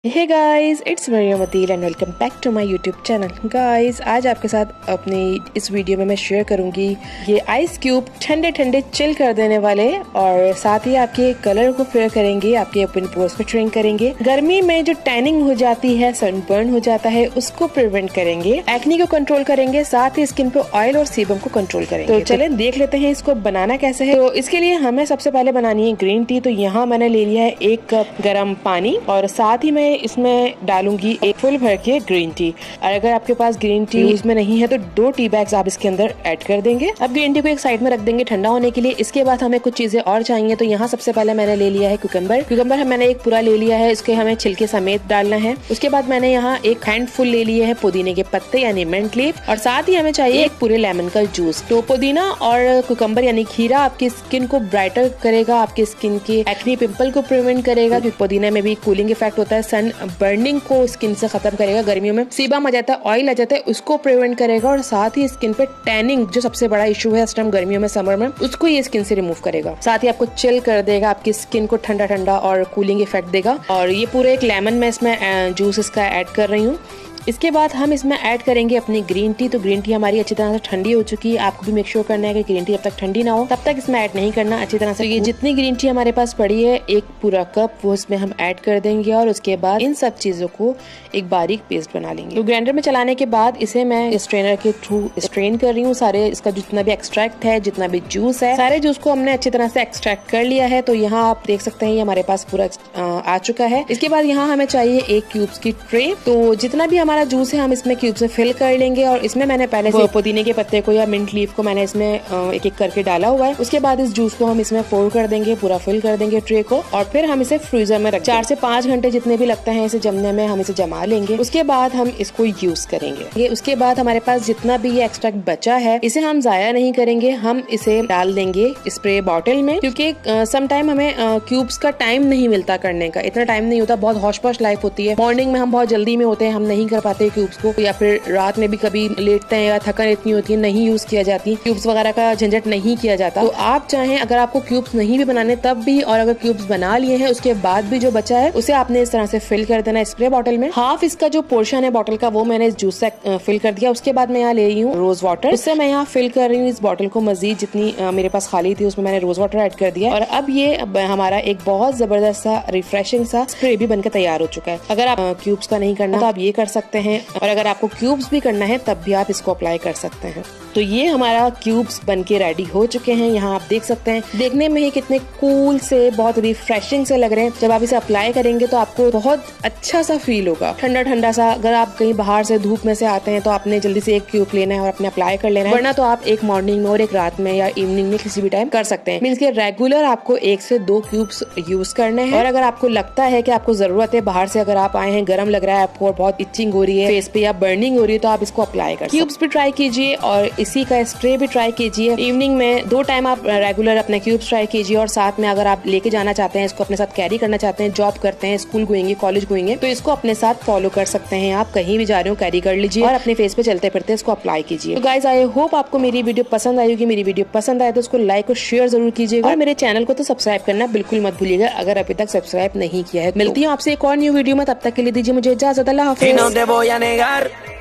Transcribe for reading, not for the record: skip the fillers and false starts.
Hey guys, it's Mariyamati and welcome back to my YouTube channel. Guys, आज आपके साथ अपनी इस वीडियो में मैं शेयर करूंगी ये आइस क्यूब ठंडे ठंडे चिल कर देने वाले और साथ ही आपके कलर को फेयर करेंगे, आपके ओपन पोर्स को श्रिंक करेंगे। गर्मी में जो टैनिंग हो जाती है, सनबर्न हो जाता है, उसको प्रिवेंट करेंगे, एक्ने को कंट्रोल करेंगे, साथ ही स्किन पे ऑयल और सीबम को कंट्रोल करेंगे। तो चले देख लेते हैं इसको बनाना कैसे है। तो इसके लिए हमें सबसे पहले बनानी है ग्रीन टी। तो यहाँ मैंने ले लिया है 1 कप गर्म पानी और साथ ही मैं इसमें डालूंगी एक फुल भर के ग्रीन टी। और अगर आपके पास ग्रीन टी यूज में नहीं है तो 2 टी बैग्स आप इसके अंदर ऐड कर देंगे। अब ग्रीन टी को एक साइड में रख देंगे ठंडा होने के लिए। इसके बाद हमें कुछ चीजें और चाहिए। तो यहाँ सबसे पहले मैंने ले लिया है कुकम्बर मैंने एक पूरा ले लिया है, इसके हमें छिलके समेत डालना है। उसके बाद मैंने यहाँ एक हैंडफुल ले लिए है पुदीने के पत्ते यानी मिंट लीफ, और साथ ही हमें चाहिए एक पूरे लेमन का जूस। तो पुदीना और कुकम्बर यानी खीरा आपकी स्किन को ब्राइटर करेगा, आपकी स्किन के एक्ने पिंपल को प्रिवेंट करेगा, क्योंकि पुदीना में भी कूलिंग इफेक्ट होता है, सन बर्निंग को स्किन से खत्म करेगा। गर्मियों में सीबम आ जाता है, ऑयल आ जाता है, उसको प्रिवेंट करेगा, और साथ ही स्किन पे टैनिंग जो सबसे बड़ा इशू है इस टाइम गर्मियों में, समर में, उसको ये स्किन से रिमूव करेगा। साथ ही आपको चिल कर देगा, आपकी स्किन को ठंडा ठंडा और कूलिंग इफेक्ट देगा। और ये पूरे एक लेमन में इसमें जूस इसका ऐड कर रही हूँ। इसके बाद हम इसमें ऐड करेंगे अपनी ग्रीन टी। तो ग्रीन टी हमारी अच्छी तरह से ठंडी हो चुकी है। आपको भी मेक श्योर करना है कि ग्रीन टी जब तक ठंडी ना हो तब तक इसमें ऐड नहीं करना अच्छी तरह से। तो ये जितनी ग्रीन टी हमारे पास पड़ी है, एक पूरा कप, वो इसमें हम ऐड कर देंगे और उसके बाद इन सब चीजों को एक बारीक पेस्ट बना लेंगे। तो ग्राइंडर में चलाने के बाद इसे मैं स्ट्रेनर के थ्रू स्ट्रेन कर रही हूँ। सारे इसका जितना भी एक्सट्रैक्ट है, जितना भी जूस है, सारे जूस को हमने अच्छी तरह से एक्सट्रैक्ट कर लिया है। तो यहाँ आप देख सकते हैं ये हमारे पास पूरा आ चुका है। इसके बाद यहाँ हमें चाहिए 1 क्यूब्स की ट्रे। तो जितना भी हमारा जूस है हम इसमें क्यूब से फिल कर लेंगे, और इसमें मैंने पहले से पुदीने के पत्ते को या मिंट लीफ को मैंने इसमें एक एक करके डाला हुआ है। उसके बाद इस जूस को हम इसमें पोर कर देंगे, पूरा फिल कर देंगे ट्रे को, और फिर हम इसे फ्रीजर में रख 4 से 5 घंटे जितने भी लगते हैं इसे जमने में, हम इसे जमा लेंगे। उसके बाद हम इसको यूज करेंगे। उसके बाद हमारे पास जितना भी ये एक्सट्रैक्ट बचा है इसे हम जाया नहीं करेंगे, हम इसे डाल देंगे स्प्रे बॉटल में, क्योंकि सम टाइम हमें क्यूब्स का टाइम नहीं मिलता करने का, इतना टाइम नहीं होता, बहुत हौश पौश लाइफ होती है। मॉर्निंग में हम बहुत जल्दी में होते हैं, हम नहीं कर पाते क्यूब्स को, या फिर रात में भी कभी लेटते हैं या थकान इतनी होती है नहीं यूज किया जाती, क्यूब्स वगैरह का झंझट नहीं किया जाता। तो आप चाहें अगर आपको क्यूब्स नहीं भी बनाने तब भी, और अगर क्यूब्स बना लिए हैं उसके बाद भी जो बचा है उसे आपने इस तरह से फिल कर देना स्प्रे बॉटल में। हाफ इसका जो पोर्शन है बॉटल का वो मैंने इस जूस से फिल कर दिया। उसके बाद मैं यहाँ ले रही हूँ रोज वाटर, उससे मैं यहाँ फिल कर रही हूँ इस बॉटल को। मजीद जितनी मेरे पास खाली थी उसमें मैंने रोज वाटर ऐड कर दिया, और अब ये हमारा एक बहुत जबरदस्त सा रिफ्रेशिंग सा स्प्रे भी बनकर तैयार हो चुका है। अगर आप क्यूब्स का नहीं करना तो आप ये कर सकते हैं, और अगर आपको क्यूब्स भी करना है तब भी आप इसको अप्लाई कर सकते हैं। तो ये हमारा क्यूब्स बनके रेडी हो चुके हैं। यहाँ आप देख सकते हैं, देखने में ही कितने कूल से, बहुत रिफ्रेशिंग से लग रहे हैं। जब आप इसे अप्लाई करेंगे तो आपको बहुत अच्छा सा फील होगा, ठंडा ठंडा सा। अगर आप कहीं बाहर से धूप में से आते हैं तो आपने जल्दी से 1 क्यूब लेना है और अपने अप्लाई कर लेना है, वरना तो आप एक मॉर्निंग में और एक रात में या इवनिंग में किसी भी टाइम कर सकते हैं। मींस के रेगुलर आपको 1 से 2 क्यूब्स यूज करने हैं। और अगर आपको लगता है कि आपको जरूरत है, बाहर से अगर आप आए हैं, गर्म लग रहा है आपको और बहुत इचिंग हो रही है फेस पे या बर्निंग हो रही है, तो आप इसको अप्लाई कर क्यूब्स भी ट्राई कीजिए और इसी का स्प्रे भी ट्राई कीजिए। इवनिंग में 2 टाइम आप रेगुलर अपने क्यूब्स ट्राई कीजिए, और साथ में अगर आप लेके जाना चाहते हैं, इसको अपने साथ कैरी करना चाहते हैं, जॉब करते हैं, स्कूल गोएंगे, कॉलेज गोएंगे, तो इसको अपने साथ फॉलो कर सकते हैं। आप कहीं भी जा रहे हो कैरी कर लीजिए और अपने फेस पे चलते फिरते इसको अप्लाई कीजिए। तो गाइस, आई होप आपको मेरी वीडियो पसंद आई होगी। मेरी वीडियो पसंद आए तो उसको लाइक और शेयर जरूर कीजिएगा, और मेरे चैनल को तो सब्सक्राइब करना बिल्कुल मत भूलिएगा अगर अभी तक सब्सक्राइब नहीं किया है। मिलती हूँ आपसे एक और न्यू वीडियो में, तब तक के लिए दीजिए मुझे इजाजत। अल्लाह हाफिज।